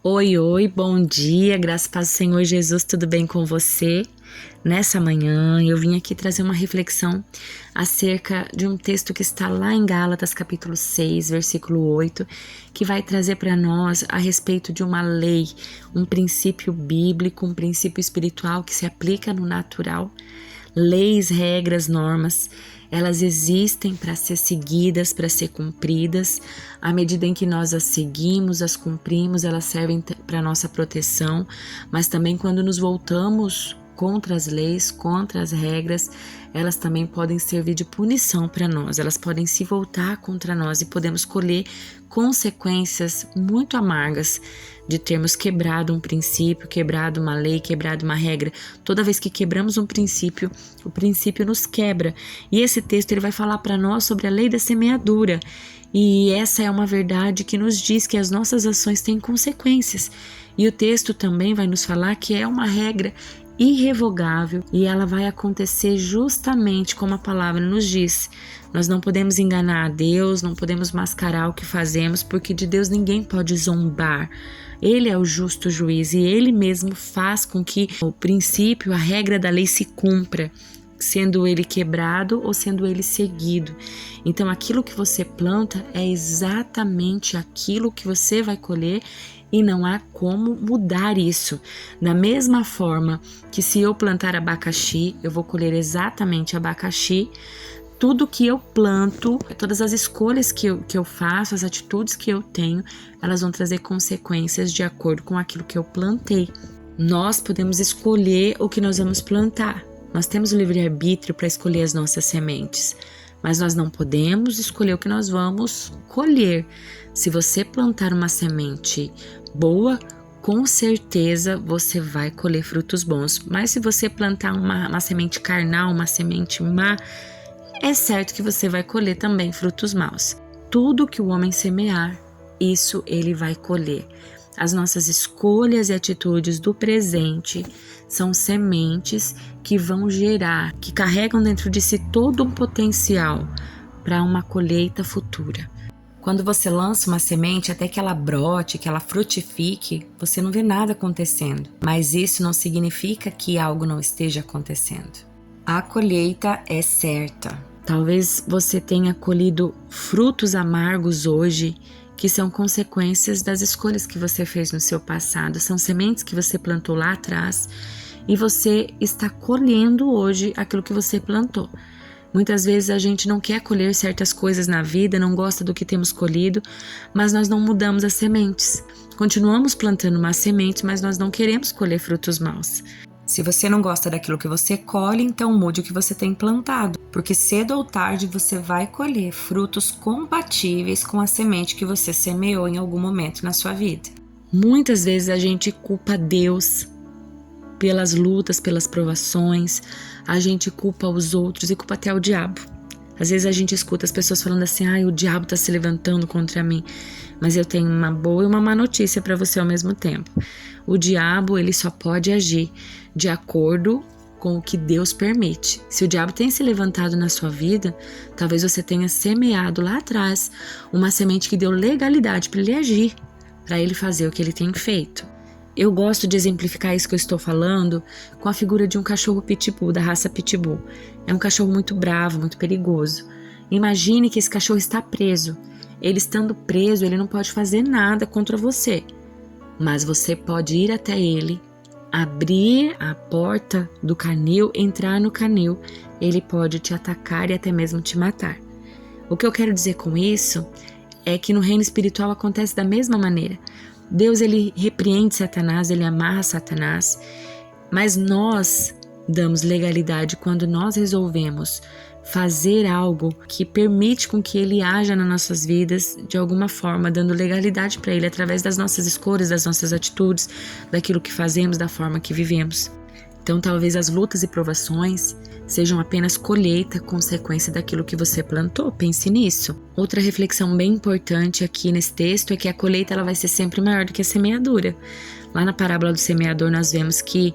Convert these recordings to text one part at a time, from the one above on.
Oi, oi, bom dia, graças a paz do Senhor Jesus, tudo bem com você? Nessa manhã eu vim aqui trazer uma reflexão acerca de um texto que está lá em Gálatas capítulo 6, versículo 8, que vai trazer para nós a respeito de uma lei, um princípio bíblico, um princípio espiritual que se aplica no natural. Leis, regras, normas, elas existem para ser seguidas, para ser cumpridas. À medida em que nós as seguimos, as cumprimos, elas servem para nossa proteção, mas também quando nos voltamos contra as leis, contra as regras, elas também podem servir de punição para nós, elas podem se voltar contra nós e podemos colher consequências muito amargas de termos quebrado um princípio, quebrado uma lei, quebrado uma regra. Toda vez que quebramos um princípio, o princípio nos quebra. E esse texto ele vai falar para nós sobre a lei da semeadura. E essa é uma verdade que nos diz que as nossas ações têm consequências. E o texto também vai nos falar que é uma regra irrevogável e ela vai acontecer justamente como a palavra nos diz. Nós não podemos enganar a Deus, não podemos mascarar o que fazemos, porque de Deus ninguém pode zombar. Ele é o justo juiz e ele mesmo faz com que o princípio, a regra da lei se cumpra, sendo ele quebrado ou sendo ele seguido. Então aquilo que você planta é exatamente aquilo que você vai colher e não há como mudar isso. Da mesma forma que se eu plantar abacaxi, eu vou colher exatamente abacaxi. Tudo que eu planto, todas as escolhas que eu faço, as atitudes que eu tenho, elas vão trazer consequências de acordo com aquilo que eu plantei. Nós podemos escolher o que nós vamos plantar. Nós temos o livre-arbítrio para escolher as nossas sementes, mas nós não podemos escolher o que nós vamos colher. Se você plantar uma semente boa, com certeza você vai colher frutos bons. Mas se você plantar uma semente carnal, uma semente má, é certo que você vai colher também frutos maus. Tudo que o homem semear, isso ele vai colher. As nossas escolhas e atitudes do presente são sementes que vão gerar, que carregam dentro de si todo um potencial para uma colheita futura. Quando você lança uma semente, até que ela brote, que ela frutifique, você não vê nada acontecendo. Mas isso não significa que algo não esteja acontecendo. A colheita é certa. Talvez você tenha colhido frutos amargos hoje, que são consequências das escolhas que você fez no seu passado. São sementes que você plantou lá atrás e você está colhendo hoje aquilo que você plantou. Muitas vezes a gente não quer colher certas coisas na vida, não gosta do que temos colhido, mas nós não mudamos as sementes. Continuamos plantando más sementes, mas nós não queremos colher frutos maus. Se você não gosta daquilo que você colhe, então mude o que você tem plantado, porque cedo ou tarde você vai colher frutos compatíveis com a semente que você semeou em algum momento na sua vida. Muitas vezes a gente culpa Deus pelas lutas, pelas provações, a gente culpa os outros e culpa até o diabo. Às vezes a gente escuta as pessoas falando assim, o diabo está se levantando contra mim. Mas eu tenho uma boa e uma má notícia para você ao mesmo tempo. O diabo, ele só pode agir de acordo com o que Deus permite. Se o diabo tem se levantado na sua vida, talvez você tenha semeado lá atrás uma semente que deu legalidade para ele agir, para ele fazer o que ele tem feito. Eu gosto de exemplificar isso que eu estou falando com a figura de um cachorro pitbull, da raça pitbull. É um cachorro muito bravo, muito perigoso. Imagine que esse cachorro está preso. Ele estando preso, ele não pode fazer nada contra você. Mas você pode ir até ele, abrir a porta do canil, entrar no canil. Ele pode te atacar e até mesmo te matar. O que eu quero dizer com isso é que no reino espiritual acontece da mesma maneira. Deus, ele repreende Satanás, ele amarra Satanás, mas nós damos legalidade quando nós resolvemos fazer algo que permite com que ele haja nas nossas vidas de alguma forma, dando legalidade para ele através das nossas escolhas, das nossas atitudes, daquilo que fazemos, da forma que vivemos. Então talvez as lutas e provações sejam apenas colheita, consequência daquilo que você plantou. Pense nisso. Outra reflexão bem importante aqui nesse texto é que a colheita ela vai ser sempre maior do que a semeadura. Lá na parábola do semeador nós vemos que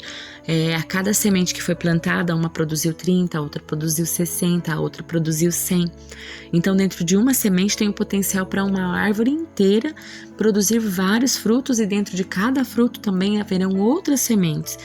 a cada semente que foi plantada, uma produziu 30, a outra produziu 60, a outra produziu 100. Então dentro de uma semente tem o potencial para uma árvore inteira produzir vários frutos, e dentro de cada fruto também haverão outras sementes.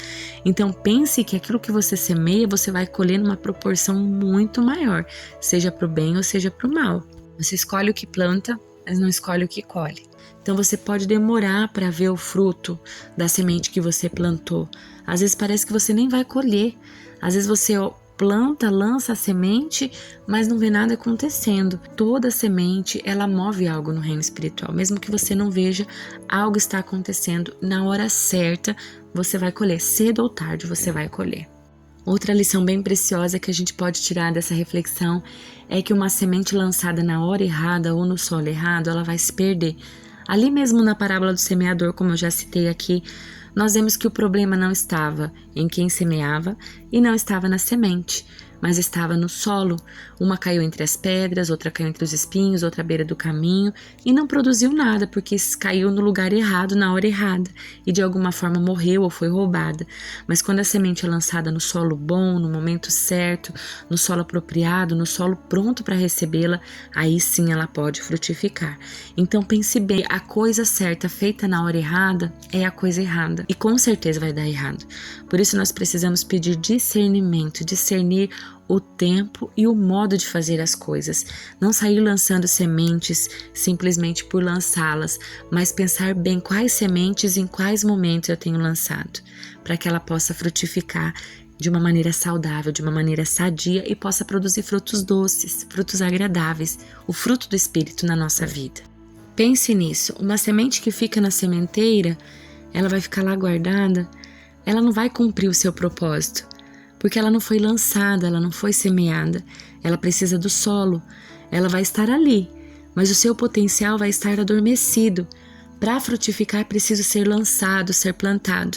Então pense que aquilo que você semeia, você vai colher numa proporção muito maior, seja para o bem ou seja para o mal. Você escolhe o que planta, mas não escolhe o que colhe. Então você pode demorar para ver o fruto da semente que você plantou. Às vezes parece que você nem vai colher. Às vezes você planta, lança a semente, mas não vê nada acontecendo. Toda semente, ela move algo no reino espiritual. Mesmo que você não veja, algo está acontecendo. Na hora certa, você vai colher. Cedo ou tarde, você vai colher. Outra lição bem preciosa que a gente pode tirar dessa reflexão é que uma semente lançada na hora errada ou no solo errado, ela vai se perder. Ali mesmo na parábola do semeador, como eu já citei aqui, nós vemos que o problema não estava em quem semeava e não estava na semente, mas estava no solo. Uma caiu entre as pedras, outra caiu entre os espinhos, outra à beira do caminho e não produziu nada porque caiu no lugar errado, na hora errada, e de alguma forma morreu ou foi roubada. Mas quando a semente é lançada no solo bom, no momento certo, no solo apropriado, no solo pronto para recebê-la, aí sim ela pode frutificar. Então pense bem, a coisa certa feita na hora errada é a coisa errada e com certeza vai dar errado. Por isso nós precisamos pedir discernimento, discernir o tempo e o modo de fazer as coisas. Não sair lançando sementes simplesmente por lançá-las, mas pensar bem quais sementes em quais momentos eu tenho lançado, para que ela possa frutificar de uma maneira saudável, de uma maneira sadia e possa produzir frutos doces, frutos agradáveis, o fruto do Espírito na nossa vida. Pense nisso, uma semente que fica na sementeira, ela vai ficar lá guardada, ela não vai cumprir o seu propósito, porque ela não foi lançada, ela não foi semeada, ela precisa do solo, ela vai estar ali, mas o seu potencial vai estar adormecido. Para frutificar é preciso ser lançado, ser plantado.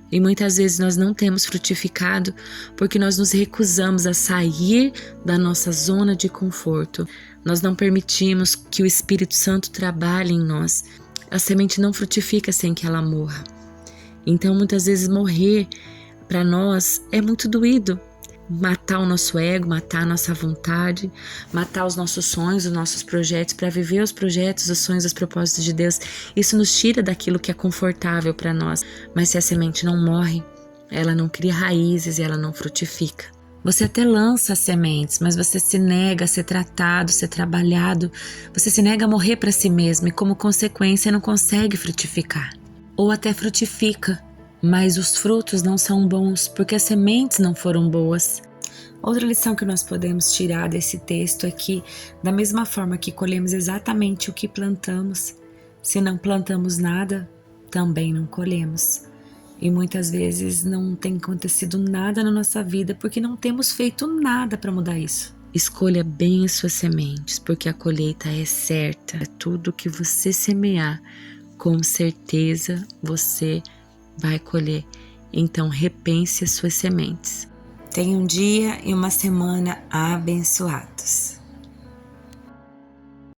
E muitas vezes nós não temos frutificado porque nós nos recusamos a sair da nossa zona de conforto. Nós não permitimos que o Espírito Santo trabalhe em nós. A semente não frutifica sem que ela morra. Então muitas vezes morrer para nós é muito doído. Matar o nosso ego, matar a nossa vontade, matar os nossos sonhos, os nossos projetos, para viver os projetos, os sonhos, os propósitos de Deus. Isso nos tira daquilo que é confortável para nós. Mas se a semente não morre, ela não cria raízes e ela não frutifica. Você até lança as sementes, mas você se nega a ser tratado, ser trabalhado. Você se nega a morrer para si mesmo e, como consequência, não consegue frutificar. Ou até frutifica, mas os frutos não são bons porque as sementes não foram boas. Outra lição que nós podemos tirar desse texto é que, da mesma forma que colhemos exatamente o que plantamos, se não plantamos nada, também não colhemos. E muitas vezes não tem acontecido nada na nossa vida porque não temos feito nada para mudar isso. Escolha bem as suas sementes, porque a colheita é certa. É tudo que você semear, com certeza você vai colher. Então repense as suas sementes. Tenha um dia e uma semana abençoados.